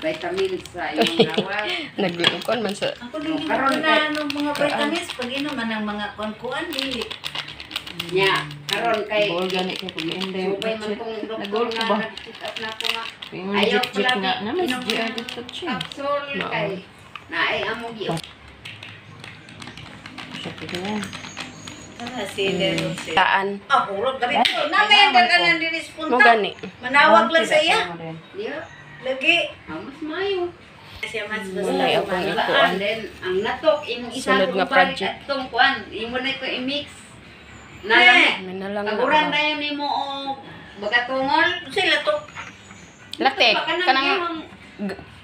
vitamins sa iyong lawas. Naglilingkon man sa... Ako din na mga vitamins pag inuman ng mga kuan dili. Nya, karon kay organic ko hindi. subay man kong doktor Nagol ko nga ba? nag-check up na ko nga. Ayaw Ayaw jit pala nga na mas inom GR ng dito siya. capsule kay naay among gi. Siya pito yan. Si Leron si. Taan. Ah, hulog dito. Namin dala di responda. Mo gani. Manawag lang sa iya. Diya, Lagi. mas mayo. Siya mas Wala basta. akong Ikuan ikuan. then ang natok imong isa Sunod nga project. atong kuan, imo na ko i-mix. Eh, May na lang Taguran na. tayo nimo og bagatungol. sila to. Latek. Kanang Kanang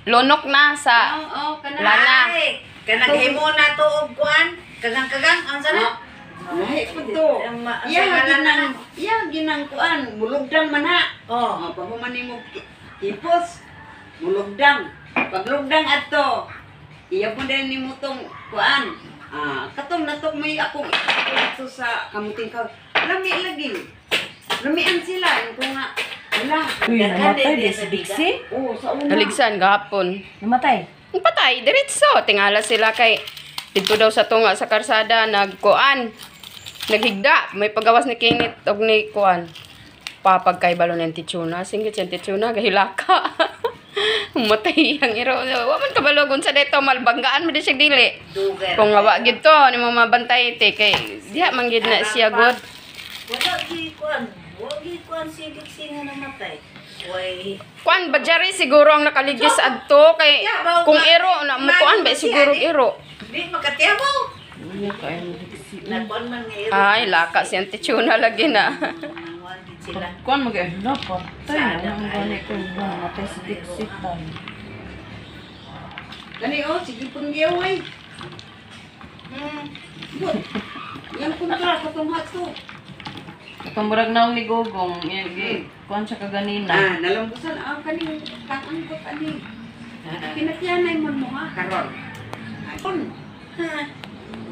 lonok na sa kanang lana. Ay, kanang himo na to og kuan. Kagang-kagang ang sana. Lahi po to. Iya ginang kuan, mulugdang man ha. Oh. Pag human nimo tipos, mulugdang. Pag lugdang adto, iya po din nimo tong kuan. Katong natok may akong ito sa kamuting ka. Lami lagi. Lamian sila ito nga. Wala. Uy, namatay di si Dixie? Oo, sa una. Naligsan gahapon. Namatay? Patay diretso. Tingala sila kay dito daw sa tunga sa karsada nagkuan. Naghigda. May pagawas ni Kinit og ni kuan. Papag kay balon ng titsuna. Singgit yung titsuna gahilaka. Matay ang iro. Wa man kabalogon sa dito malbanggaan mo di siya dili. Dugar. Kung nga gid to ni mo mabantay te kay diha man gid na siya god. Wala gi kuan. Wala gi kuan si Dixie nga namatay. Way. Kuan ba jari siguro ang nakaligis adto kay kung iro na mo kuan ba siguro iro. Di makatiyabaw. Uy, kaya mo Dixie. Nagkuan man nga. Ay laka siyang titsuna lagi na. Nanguan gid sila. Kuan mo kaya? Napatay. Ang gani ko namatay si Dixie tayo. Gani sige pun giaway. Yang kontra katong hato. Kamurag naong ni Gogong. Kuan siya kaganina. Nalambusan ang kaning kakangkot ani. Pinatyanay man mo ha karon. Akon.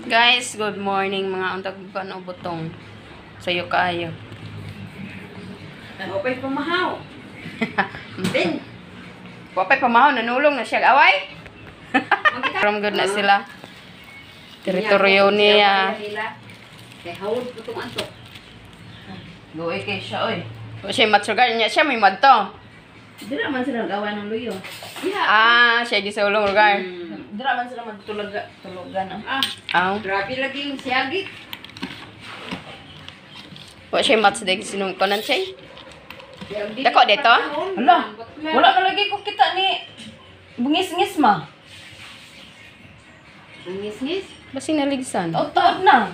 Guys, good morning mga untag kano butong. Sayo kaayo. Opay pamahaw. Din. Wapay pamahaw nanulong na siya away. From good na sila. Teritoryo niya. Kay hawod po itong antok. Goy kay siya, oy. O siya matsugar niya siya may madto. Dira man sila gawa ng luyo. Siya di sa ulong lugar. Dira man sila magtulugan. Aw. Grabe lagi yung siyagit. O siya matsudag sinong konan siya. Dako dito? Hala, wala na lagi ko kita ni bungis-ngis ma. Ngis-ngis. Basi naligsan. Taot-taot na.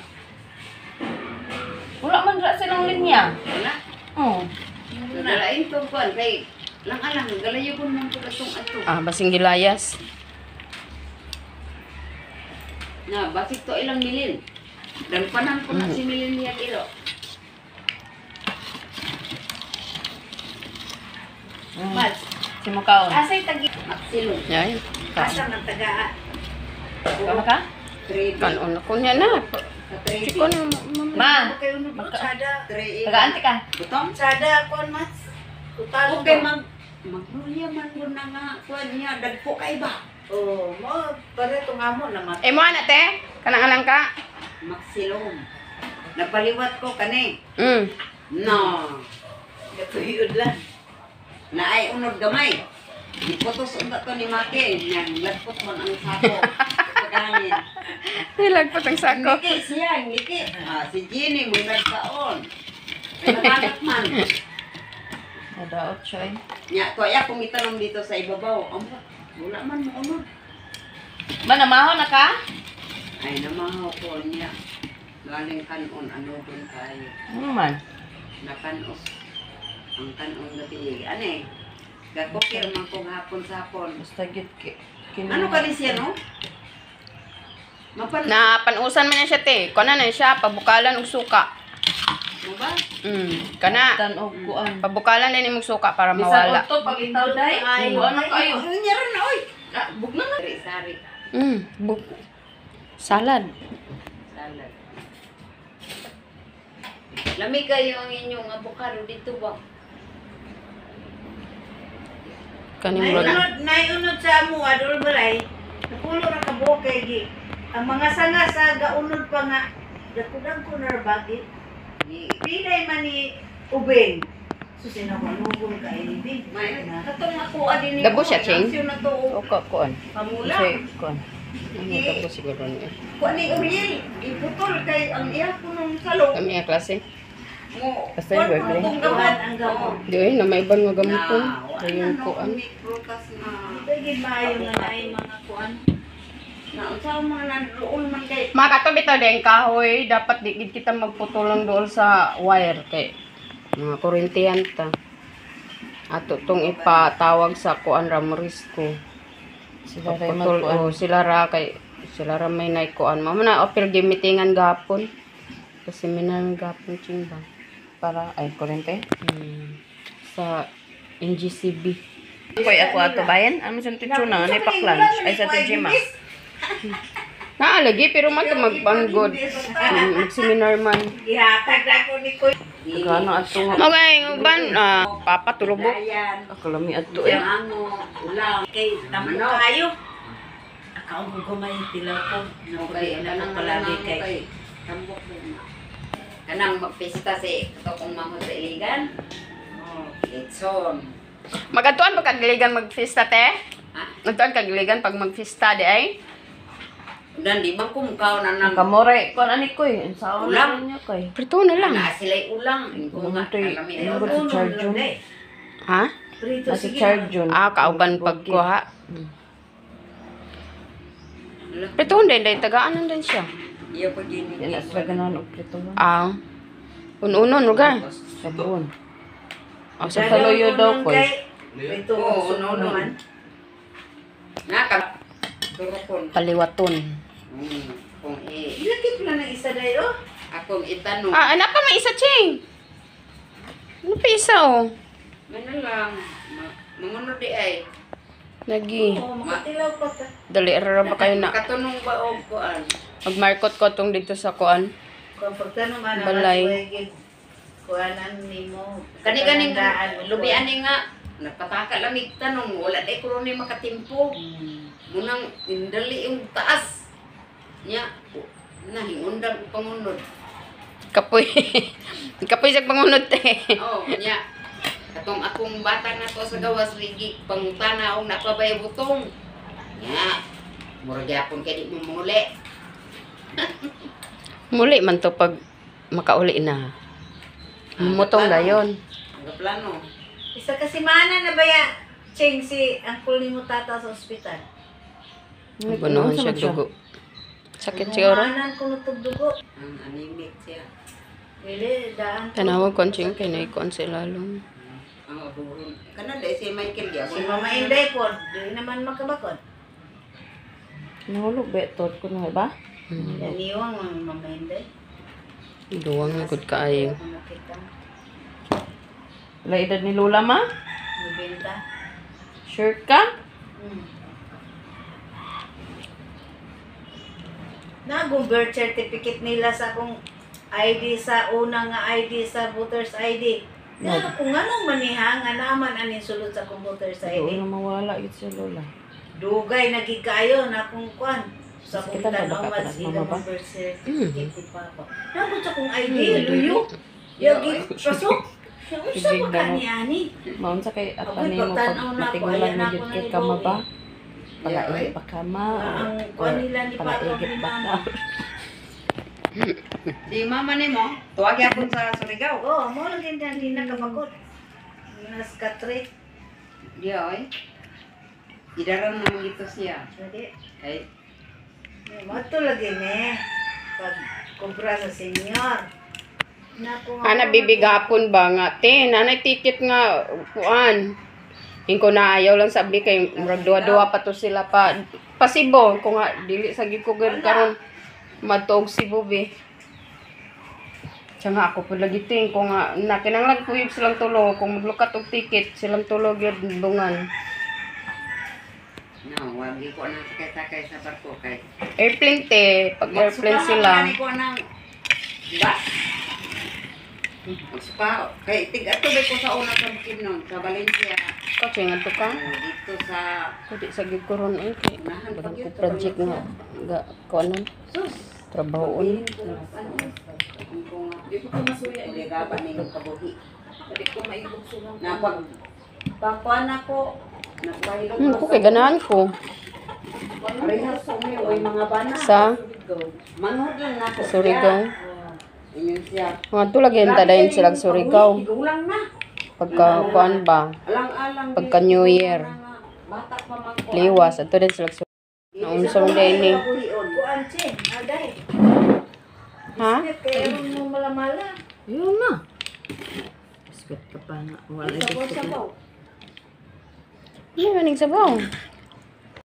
Wala man dira silang linya. Wala. Oh. Nagalain to po. Kay lang-alang. Galayo po mong itong ato. Basing gilayas. Na, basik to ilang milin. Dan panang ko na si milin niya kilo. Mas. Si Mukaon. Asay tagi. Maksilong. Yan. Asa man taga. Kama ka? 3 Kanon ko niya na. Chiko na. Ma, Kayo no sada. taga-anti ka. Butong? Sada kon mas. Total. Okay, magluya man mo na nga. Kuan niya, dagpo kay ba? Oh, mo pare tong amo naman. Mo ana te? Kanang alang ka? Maksilong. Napaliwat ko kani. No. Gatuyod lang. Na ay unod gamay. Iputos unta to ni Maki. Yan, lagpot man ang sako. Pagkangin. Nilagpot ang sako. Liki siya, liki. Si Jenny, may nagkaon. Naganak man. Nadaot siya eh. Nya, kaya kung itanong dito sa ibabaw, wala man mo unod. Ma, namaho na ka? Ay, namahaw ko niya. Galing kanon, ano dun tayo. Ano man? Nakanos. Ang kanon na tinig. Ano eh? Gakokir man kong hapon sa hapon. Basta git Ano ka rin siya, no? Na panusan man na siya te. Kana na siya pabukalan og suka. Ano ba? Kana. Tanog kuan. Pabukalan din imong suka para Bisan mawala. to pag itaw day. Ay, Ano kayo? Ano niya rin na, oy? Bugna na. Sari-sari. Salad. Salad. Lamig kayo ang inyong avocado dito ba? Kaning murag Naiunod sa amo, adol balay. Napulo na kabuo kay Gi. Ang mga sanga sa gaunod pa nga, dakudan ko na bagit. Pilay man ni Ubeng. Susin ako, lugol ka ilibig. Katong ako adin ni Dabo siya, Ching? na to. Oka kuan. Pamula. Kasi kuan. ano tapos siguro niya. Kuan ni Uriel, iputol kay ang iya ko nung salong. Kami ang klase. Mo. Basta yung birthday. Gawan ang gamot. Di ay na may iban nga gamiton. Ayun ko ang an. prutas na. Bigid maayo nga na yung mga kuan. Na unsa mga nandoon man kay Mga katabi to din kahoy, dapat di gid kita magputulong doon sa wire kay mga kurentiyan ta. Ato tong ipatawag sa kuan Ramorisco. Sila ray Putol magkuan. o sila ra kay sila ra may naikuan. Mamo na opil gimitingan gapon. Kasi minang gapon chingba Para ay kurente. sa NGCB. Koy ako ato bayan. Ano sa titsuna ni paklunch ay sa tijima. Naalagi pero man to magbanggod. Mag-seminar man. Ihatag na ko ni Kuy. Gano ato nga. Okay, uban papa tulubok. ayan. Ako lami ato eh. Ano, ulang. Kay tamo kayo. Akaw mo gumay tilaw ko. Okay, Napuli na kanang ko palagi kay. tambok din. Kanang magpista si katong mamo sa iligan. Oh, Litson. Magatuan ba kagiligan mag-fista te? Ha? Magatuan kagiligan pag mag-fista di ay? Dan di ba kumkaw na Ang nang kamore kon ani koy. Ang saon Ulam. niyo koy. Prito na lang. na sila'y ulang. Kung nga, Ito eh. alamit Ano ako. ba si Charjun? Ha? Prito Nasa sige. Charjun. Kauban pagkuha. Prito din, dahil tagaan din siya. Iya po din. Yan asra ganon og prito. Uno-uno, lugar. Sabon. O, Sa sa taloyo daw koy. Prito Oo, mo no, no. naman. Naka. Turokon. paliwaton. Kung Ilakit mo na ng isa dayo. akong itanong. Anak pa may isa, Ching. Ano pa isa, oh? Ano lang. Mangunod di ay. Lagi. Oo, makatilaw pa ka. Dali, arara ba kayo na? Katunong ba o kuan? Magmarkot ko tong dito sa kuan. Komporta naman ang Balay. maswegid. Kuhanan ni mo. Kani-kani Katandaan mo. lubian ni nga. Nagpataka lang tanong. Wala di ko rin makatimpo. Munang indali yung taas. Nya. Nahingundang pangunod. Kapoy. Kapoy sa pangunod, te. Oh, nya. Katong akong bata na to sa gawas ligi pangutana og napabay butong. Nya. Murag gyapon kay di mo muli. Muli man to pag makauli na. Mumutong dayon. Ang plano. Isa kasi mana na ba ya? Cheng si Uncle ni mo tata sa ospital. Bunuhan siya dugo. Sakit siguro. Kumanan ko nutog dugo. Ang anemic siya. Dili, daan ko. Tanawag ko Ching kay naikuan si lalong. Ang aburon. Kanan dahil si Michael gyapon. Si Mama Inday po, di naman makabakod. Nahulog betot ko na ba? Yan iwang ang Mama Inday. Duwang na good kaayo. Kung nakita, Wala edad ni Lola ma? nibenta. Sure ka? Nagong birth certificate nila sa akong ID sa unang nga ID sa voters ID. Nga kung anong maniha nga naman aning sulod sa akong voters Doon ID. na mawala yun si Lola. Dugay nagikayo na akong kwan. Sa akong Kita ba tanaw baka man ka sila nagmama ba? ng birth certificate ni Papa. Nabot sa akong ID, luyo. Yagi, pasok. Unsa Tubig ba na mo. kani ani? Maunsa kay Ako, apa ni mo pag pagtanaw na ako, matigulan ayan na ako jud na kay ibaw kama ba? eh. Palaig pa kama. Ang kwan nila ni Papa Palaigit ni pa Mama. ka. Di mama ni mo. Tuwag yapon sa Surigao. Oo, mo lang din hindi nakabakod. Nas katre. Di ay. Idaran naman dito siya. Jadi, Kay mato lagi ne. Pag kumpra sa senior. Naku nga. Ana bibigapon ba nga? Te, nanay ticket nga kuan. Ingko na ayaw lang sabi kay murag duwa-duwa pa to sila pa pasibo ko nga dili sa gikugan karon matog Cebu be. Siya nga ako po lagi ting ko nga nakinanglan ko yung silang tulo kung maglukat og ticket silang tulo gyud dungan. no, wagi ko nang sakay-sakay sa barko kay. Airplane te, pag airplane sila. Magsukahan ko nang bus. Spa, kay tig ato ba ko sa una sa Bukidnon, sa Valencia. Kasi nga to ka. Dito sa Kundi sa gikuron ay kay bago ko project nga kuanon sus. trabahoon. Di ko masuya hindi gaba ning kabuhi. Di ko maibog sulang. Na pag pakuan ako, napahilot Ko kay ganahan ko Parehas sa may oy mga bana. sa Manhod lang na ko. Surigao. Inyon siya. Mga tulagyan ta dayon sila Surigao. Gulang na. Pagka kuan ba, Alang-alang. pagka New Year, Bata pa man ko. liwas ato din sila Surigao. Naunsong din ni. Kuan che, aday. Ha? Kaya mo malamala. Yun na. Biscuit ka pa na. Wala Sabaw-sabaw. Ano maning sabaw?